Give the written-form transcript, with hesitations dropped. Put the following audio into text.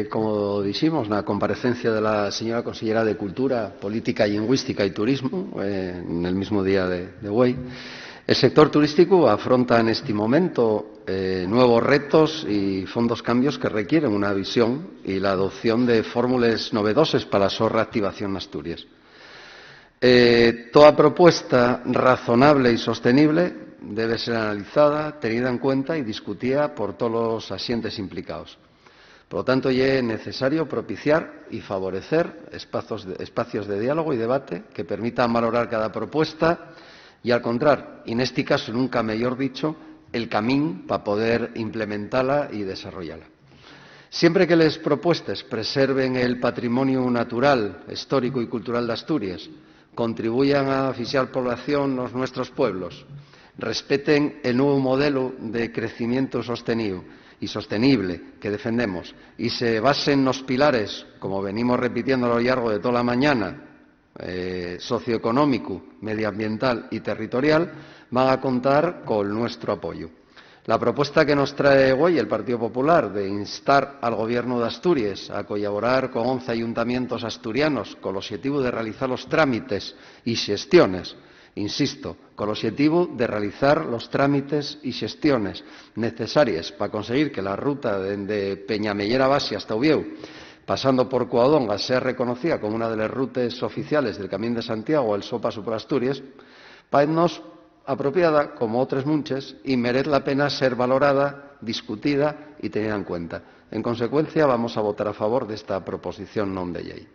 como dijimos, na comparecencia de la señora consellera de Cultura, Política Lingüística y Turismo, en el mismo día de hoy, el sector turístico afronta en este momento nuevos retos y fondos cambios que requieren una visión y la adopción de fórmulas novedosas para su reactivación en Asturias. Toda propuesta razonable y sostenible debe ser analizada, tenida en cuenta y discutida por todos los asientes implicados. Por lo tanto, es necesario propiciar y favorecer espacios de diálogo y debate que permitan valorar cada propuesta y, al contrario, y en este caso nunca mejor dicho, el camino para poder implementarla y desarrollarla. Siempre que las propuestas preserven el patrimonio natural, histórico y cultural de Asturias, contribuyan a asfixiar población en nuestros pueblos, respeten el nuevo modelo de crecimiento sostenido y sostenible que defendemos y se basen en los pilares, como venimos repitiendo a lo largo de toda la mañana, socioeconómico, medioambiental y territorial, van a contar con nuestro apoyo. La propuesta que nos trae hoy el Partido Popular de instar al Gobierno de Asturias a colaborar con 11 ayuntamientos asturianos con el objetivo de realizar los trámites y gestiones, insisto, con el objetivo de realizar los trámites y gestiones necesarias para conseguir que la ruta de Peñamellera Basi hasta Uvieu, pasando por Coadonga, sea reconocida como una de las rutas oficiales del Camino de Santiago, el so paso por Asturias, parécenos apropiada, como otras muchas, y merece la pena ser valorada, discutida y tenida en cuenta. En consecuencia, vamos a votar a favor de esta proposición non de ley.